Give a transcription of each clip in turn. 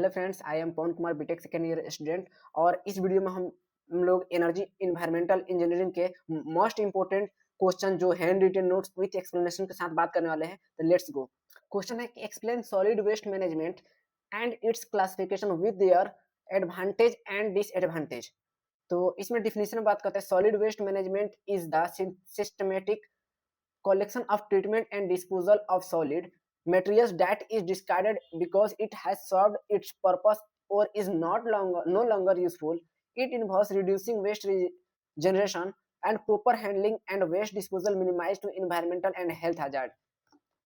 Hello friends, I am Pavan Kumar BTech second year student. और इस video में हम लोग एनर्जी इन्वायरमेंटल इंजीनियरिंग के मोस्ट इंपोर्टेंट क्वेश्चन जो hand written notes with explanation के साथ बात करने वाले हैं। तो लेट्स गो। क्वेश्चन है कि explain solid waste management and its classification with their advantage and disadvantage. तो इसमें डिफिनेशन में बात करते हैं। Solid waste management is the systematic collection of treatment and disposal of solid materials that is discarded because it has served its purpose or is no longer useful. It involves reducing waste generation and proper handling and waste disposal minimize to environmental and health hazard।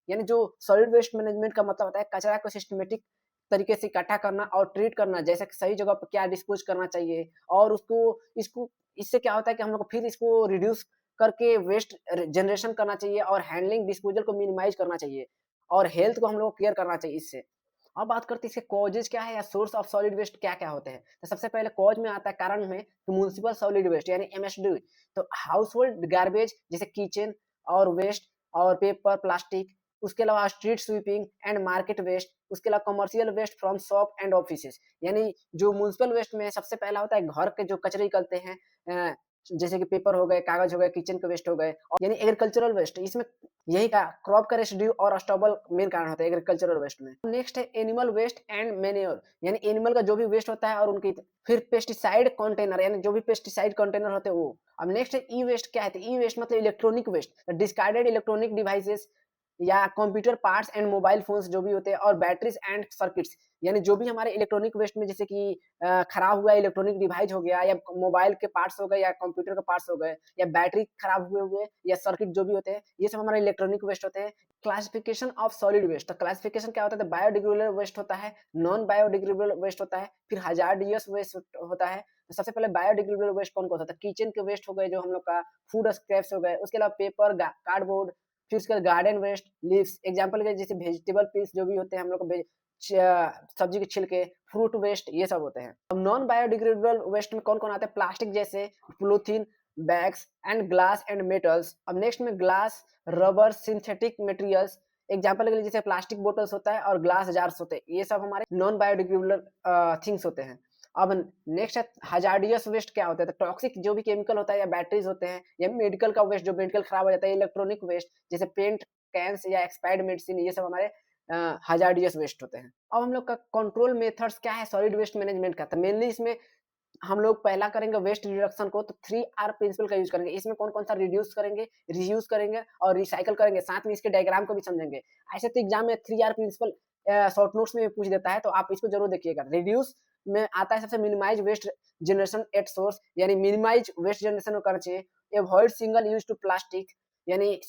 यानी जो solid waste management का मतलब होता है कचरा को systematic तरीके से इकट्ठा करना और ट्रीट करना, जैसे सही जगह पर क्या डिस्पोज करना चाहिए और उसको इसको इससे क्या होता है कि हम लोग को फिर इसको रिड्यूस करके वेस्ट जनरेशन करना चाहिए और हैंडलिंग डिस्पोजल को मिनिमाइज करना चाहिए और हेल्थ को हम लोग को केयर करना चाहिए इससे। अब बात करते हैं इसके कॉजेज क्या है या सोर्स ऑफ सॉलिड वेस्ट क्या क्या होते हैं। तो सबसे पहले कॉज में आता है, कारण में, तो म्युनिसिपल सॉलिड वेस्ट यानी एमएसडी। तो हाउस होल्ड गार्बेज जैसे किचन और वेस्ट और पेपर प्लास्टिक, उसके अलावा street sweeping and market waste, उसके अलावा commercial waste from shop and offices. यानी जो म्युनिसिपल वेस्ट में सबसे पहला होता है घर के जो कचरे निकलते हैं, जैसे कि पेपर हो गए, कागज हो गए, किचन के वेस्ट हो गए, और यानी एग्रीकल्चरल वेस्ट। इसमें यही का क्रॉप का रेसिड्यू और स्टबल मेन कारण होता है एग्रीकल्चरल वेस्ट में। नेक्स्ट है एनिमल वेस्ट एंड मैन्योर, यानी एनिमल का जो भी वेस्ट होता है और उनकी। फिर पेस्टिसाइड कंटेनर, यानी जो भी पेस्टिसाइड कंटेनर होते हैं वो। अब नेक्स्ट है ई वेस्ट। क्या है? ई वेस्ट मतलब electronic waste, discarded electronic devices या computer parts and mobile phones जो भी होते हैं, और बैटरीज एंड सर्किट्स, यानी जो भी हमारे इलेक्ट्रॉनिक वेस्ट में, जैसे कि खराब हुआ इलेक्ट्रॉनिक डिवाइस हो गया, या मोबाइल के पार्ट्स हो गए, या कंप्यूटर के पार्ट्स हो गए, या बैटरी खराब हुए या सर्किट जो भी होते हैं, ये सब हमारे इलेक्ट्रॉनिक वेस्ट होते हैं। Classification of solid waste. तो क्लासिफिकेशन क्या होता है? बायोडिग्रेडेबल वेस्ट होता है, नॉन बायोडिग्रेडेबल वेस्ट होता है, फिर हजार्डियस वेस्ट होता है। तो सबसे पहले बायोडिग्रेडेबल वेस्ट कौन कौन सा होता है? किचन के वेस्ट हो गए जो हम लोग का, फूड स्क्रैप्स हो गए, उसके अलावा पेपर, कार्डबोर्ड, फिर उसके बाद गार्डन वेस्ट, लीव्स, एग्जांपल के जैसे वेजिटेबल पील्स जो भी होते हैं हम लोग को, सब्जी के छिलके, फ्रूट वेस्ट, ये सब होते हैं। अब नॉन बायोडिग्रेडेबल वेस्ट में कौन कौन आते हैं? प्लास्टिक जैसे polythene bags and glass and metals. अब नेक्स्ट में glass, rubber, synthetic materials, example के लिए जैसे प्लास्टिक बोटल्स होता है और ग्लास जार्स होते हैं, ये सब हमारे नॉन बायोडिग्रेडेबल थिंग्स होते हैं। अब नेक्स्ट है हजार्डियस वेस्ट। क्या होता है? तो टॉक्सिक जो भी केमिकल होता है या बैटरीज होते हैं, या मेडिकल का वेस्ट जो मेडिकल खराब हो जाता है, इलेक्ट्रॉनिक वेस्ट जैसे पेंट कैंस या एक्सपायर्ड मेडिसिन, ये सब हमारे हजार्डियस वेस्ट होते हैं। अब हम लोग का कंट्रोल मेथड्स क्या है सॉलिड वेस्ट मैनेजमेंट का? तो मेनली इसमें हम लोग पहला करेंगे वेस्ट रिडक्शन को, तो 3R प्रिंसिपल का यूज करेंगे। इसमें कौन-कौन सा रिड्यूस करेंगे, रीयूज करेंगे और रिसाइकिल करेंगे, साथ में इसके डायग्राम को भी समझेंगे। ऐसे तो एग्जाम में 3R प्रिंसिपल शॉर्ट नोट्स में भी पूछ देता है, तो आप इसको जरूर देखिएगा। रिड्यूस में आता है सबसे minimise waste generation at source, यानी मिनिमाइज वेस्ट जनरेशन करना चाहिए। Avoid single use to plastic, यानी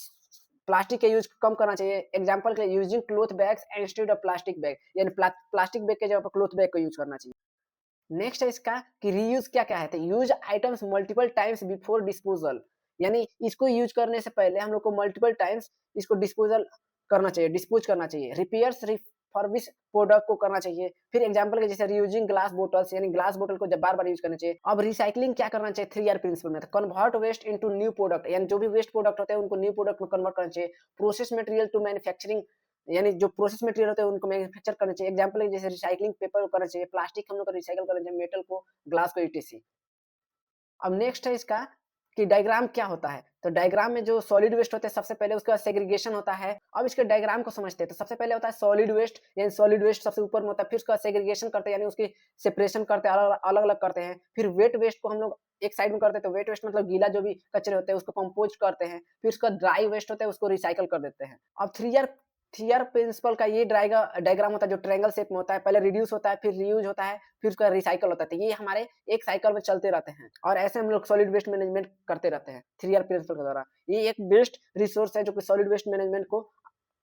प्लास्टिक का यूज कम करना चाहिए। एग्जांपल के लिए using cloth bags instead of plastic bag, यानी प्लास्टिक बैग के जगह पर क्लॉथ बैग का यूज करना चाहिए। नेक्स्ट है इसका कि रीयूज क्या-क्या है? तो use items multiple times before disposal, यानी इसको यूज करने से पहले हम लोग को मल्टीपल टाइम्स इसको डिस्पोजल करना चाहिए, डिस्पोज करना चाहिए। रिपेयर्स रिफर्बिश प्रोडक्ट को करना चाहिए। फिर एग्जांपल के जैसे रीयूजिंग ग्लास बॉटल्स, यानी ग्लास बॉटल को जब बार-बार यूज करना चाहिए। अब रिसाइक्लिंग क्या करना चाहिए 3R प्रिंसिपल में? तो convert waste into new product, यानी जो भी वेस्ट प्रोडक्ट होते हैं उनको न्यू प्रोडक्ट में कन्वर्ट करना चाहिए। प्रोसेस मटेरियल टू मैन्युफैक्चरिंग, यानी जो प्रोसेस मटेरियल होते हैं उनको मैन्युफैक्चर करना चाहिए। एग्जांपल जैसे रिसाइक्लिंग पेपर को करना चाहिए, प्लास्टिक हम लोग को रिसाइकिल करना चाहिए, मेटल को, ग्लास को, ईटीसी। अब नेक्स्ट है इसका कि डायग्राम क्या होता है? तो डायग्राम में जो सॉलिड वेस्ट होते हैं सबसे पहले उसके बाद सेग्रीगेशन होता है। अब इसके डायग्राम को समझते हैं। तो सबसे पहले होता है सॉलिड वेस्ट, यानी सॉलिड वेस्ट सबसे ऊपर में होता है। फिर उसका सेग्रीगेशन करते हैं, यानी उसकी सेपरेशन करते हैं, अलग-अलग करते हैं। फिर वेट वेस्ट को हम लोग एक साइड में करते हैं। तो वेट वेस्ट मतलब गीला जो भी कचरे होते हैं उसको कंपोस्ट करते हैं। फिर उसका ड्राई वेस्ट होता है उसको रिसाइकिल कर देते हैं। अब 3R प्रिंसिपल का ये डायग्राम होता है जो ट्रायंगल शेप में होता है। पहले रिड्यूस होता है, फिर रीयूज होता है, फिर उसका रिसाइकिल होता है। तो ये हमारे एक साइकिल में चलते रहते हैं और ऐसे हम लोग सॉलिड वेस्ट मैनेजमेंट करते रहते हैं 3R प्रिंसिपल के द्वारा। ये एक बेस्ट रिसोर्स है जो कि सॉलिड वेस्ट मैनेजमेंट को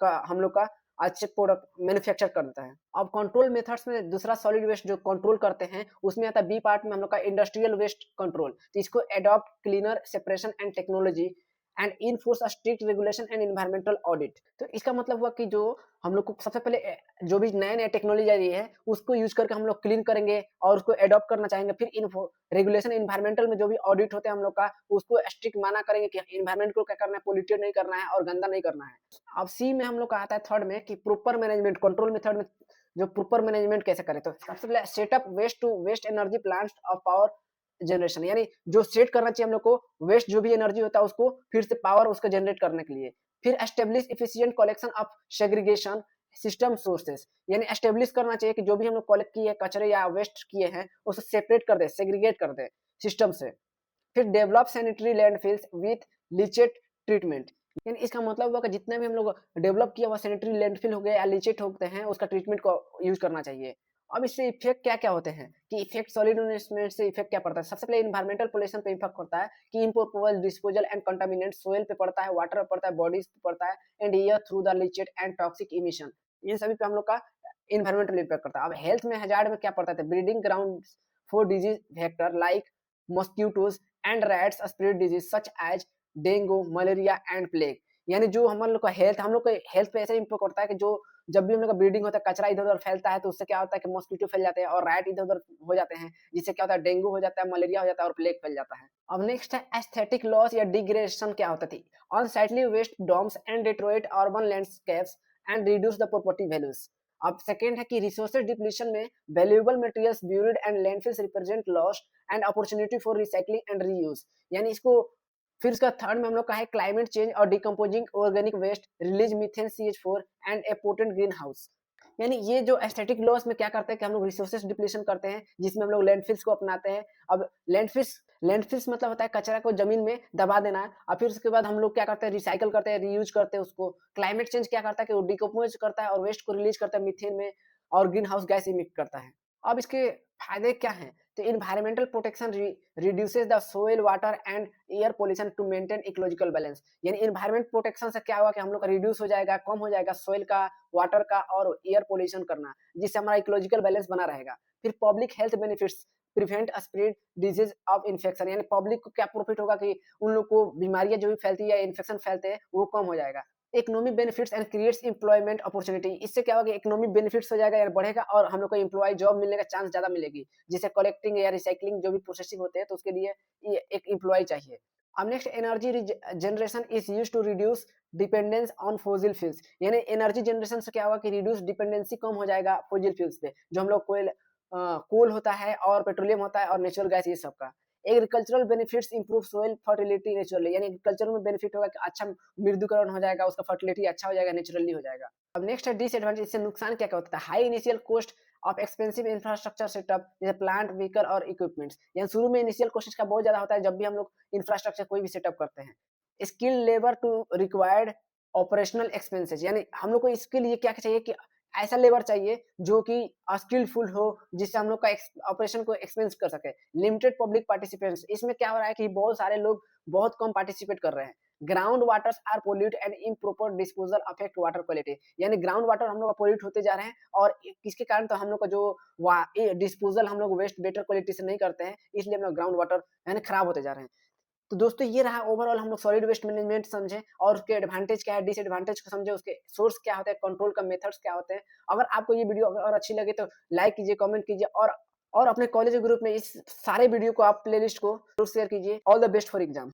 हम लोग का अच्छे प्रोडक्ट मैन्युफैक्चर करता है। अब कंट्रोल मेथड्स में दूसरा सॉलिड वेस्ट जो कंट्रोल करते हैं उसमें आता है बी पार्ट में हम लोग का इंडस्ट्रियल वेस्ट कंट्रोल। तो इसको adopt cleaner separation and technology and enforce strict regulation and environmental audit. तो इसका मतलब हुआ कि जो हम लोग को सबसे पहले जो भी नया-नया टेक्नोलॉजी आ रही है उसको यूज करके हम लोग क्लीन करेंगे और उसको एडॉप्ट करना चाहेंगे। फिर इन्फो रेगुलेशन एनवायरमेंटल में जो भी ऑडिट होते हैं हम लोग का उसको स्ट्रिक्ट माना करेंगे कि एनवायरमेंट को क्या करना है, पोल्यूटेड नहीं करना है और गंदा नहीं करना है। अब सी में हम लोग का आता है थर्ड में कि प्रॉपर मैनेजमेंट कंट्रोल मेथड में जो प्रॉपर मैनेजमेंट कैसे करें? तो सबसे पहले setup waste to waste energy plants of power generation, यानी जो सेट करना चाहिए हम लोग को वेस्ट जो भी एनर्जी होता है उसको फिर से पावर उसका जनरेट करने के लिए। फिर establish efficient collection of segregation system sources, यानी एस्टेब्लिश करना चाहिए कि जो भी हम लोग कलेक्ट किए कचरे या वेस्ट किए हैं उसको सेपरेट कर दें, सेग्रीगेट कर दें सिस्टम से। फिर develop sanitary landfills with leachate treatment, यानी इसका मतलब हुआ कि जितना भी हम लोग डेवलप किया हुआ सैनिटरी लैंडफिल हो गया या लीचेट होते हैं उसका ट्रीटमेंट को यूज करना चाहिए। अब इससे इफेक्ट क्या क्या होते हैं कि इफेक्ट सॉलिड इन्वेस्टमेंट से इफेक्ट क्या पड़ता है? सबसे पहले इन्वायरमेंटल पोल्यूशन पे इफेक्ट पड़ता है कि improper disposal and contaminant soil पे पड़ता है, वाटर पे पड़ता है, बॉडीज पे पड़ता है and air through the leachate and toxic emission, इन सभी पे हम लोग का इन्वायरमेंटल इफेक्ट करता है। अब हेल्थ में हजार्ड में क्या पड़ता है? Breeding ground for disease vector like mosquitoes and rats spread disease such as dengue, malaria and plague, यानी जो हम लोग का हेल्थ पे ऐसा इम्पैक्ट करता है कि जो जब भी हम लोग का ब्रीडिंग होता है कचरा इधर-उधर फैलता है तो उससे क्या होता है कि मॉस्किटो फैल जाते हैं और रैट इधर-उधर हो जाते हैं, जिससे क्या होता है डेंगू हो जाता है, मलेरिया हो जाता है और प्लेग फैल जाता है। अब नेक्स्ट है एस्थेटिक लॉस या डिग्रेडेशन क्या होता थी? Unsightly waste dumps and detract urban landscapes and reduce the property values. अब सेकंड है कि रिसोर्सेज डिप्लीशन में valuable materials buried and landfills represent loss and opportunity for recycling and reuse, यानी इसको फिर इसका थर्ड में हम लोग का है क्लाइमेट चेंज और decomposing organic waste release methane CH4 and a potent greenhouse, यानी ये जो एस्थेटिक लॉस में क्या करते हैं कि हम लोग रिसोर्सेज डिप्लीशन करते हैं जिसमें हम लोग लैंडफिल्स को अपनाते हैं। अब लैंडफिल्स मतलब होता है कचरा को जमीन में दबा देना और फिर उसके बाद हम लोग क्या करते हैं रिसाइकल करते हैं, रीयूज करते हैं उसको। क्लाइमेट चेंज क्या करता है कि वो डिकम्पोज करता है और वेस्ट को रिलीज करता है मीथेन में और ग्रीन हाउस गैस इमिट करता है। अब इसके फायदे क्या हैं? तो environmental protection reduces the soil water and air pollution to maintain ecological balance, यानी एनवायरमेंट प्रोटेक्शन से क्या होगा कि हम लोग का रिड्यूस हो जाएगा, कम हो जाएगा सोइल का, वाटर का और एयर पोल्यूशन करना, जिससे हमारा इकोलॉजिकल बैलेंस बना रहेगा। फिर public health benefits prevent spread disease of infection, यानी पब्लिक को क्या प्रॉफिट होगा कि उन लोग को बीमारियां जो भी फैलती है या इन्फेक्शन फैलते हैं वो कम हो जाएगा। Economic benefits and creates employment opportunity, इससे क्या होगा इकोनॉमिक बेनिफिट्स हो जाएगा या बढ़ेगा और हम लोग को एम्प्लॉय जॉब मिलने का चांस ज्यादा मिलेगी, जिसे कलेक्टिंग या रिसाइकलिंग जो भी प्रोसेसिंग होते हैं तो उसके लिए ये एक एम्प्लॉय चाहिए। अब next energy generation is use to reduce dependence on fossil fuels, यानी एनर्जी जनरेशन से क्या होगा कि रिड्यूस डिपेंडेंसी कम हो जाएगा फॉसिल फ्यूल्स पे, जो हम लोग कोल होता है और पेट्रोलियम होता है और नेचुरल गैस ये सब का। Agricultural benefits improve soil fertility naturally, यानी एग्रीकल्चर में बेनिफिट होगा कि अच्छा मृदुकरण हो जाएगा, उसका फर्टिलिटी अच्छा हो जाएगा, नेचुरली हो जाएगा। अब नेक्स्ट है डिसएडवांटेज, इससे नुकसान क्या क्या होता है? High initial cost of expensive infrastructure setup जैसे प्लांट व्हीकल और इक्विपमेंट्स, यानी शुरू में इनिशियल कॉस्ट का बहुत ज्यादा होता है जब भी हम लोग इंफ्रास्ट्रक्चर कोई भी सेटअप करते हैं। Skill labour to required operational expenses, यानी हम लोग को इसके लिए क्या चाहिए कि ऐसा लेबर चाहिए जो कि स्किलफुल हो, जिससे हम लोग का ऑपरेशन को एक्सपेंस कर सके। लिमिटेड पब्लिक पार्टिसिपेंट्स, इसमें क्या हो रहा है कि बहुत सारे लोग बहुत कम पार्टिसिपेट कर रहे हैं। Ground waters are pollute and improper disposal affect water quality, यानी ग्राउंड वाटर हम लोग पोल्यूट होते जा रहे हैं और किसके कारण? तो हम लोग का जो डिस्पोजल हम लोग वेस्ट बेटर क्वालिटी से नहीं करते हैं, इसलिए हम लोग ग्राउंड वाटर यानी खराब होते जा रहे हैं। तो दोस्तों ये रहा ओवरऑल हम लोग सॉलिड वेस्ट मैनेजमेंट समझे और उसके एडवांटेज क्या है, डिसएडवांटेज को समझे, उसके सोर्स क्या होते हैं, कंट्रोल का मेथड्स क्या होते हैं। अगर आपको ये वीडियो और अच्छी लगे तो लाइक कीजिए, कमेंट कीजिए और अपने कॉलेज ग्रुप में इस सारे वीडियो को आप प्लेलिस्ट को जरूर शेयर कीजिए। All the best for exam.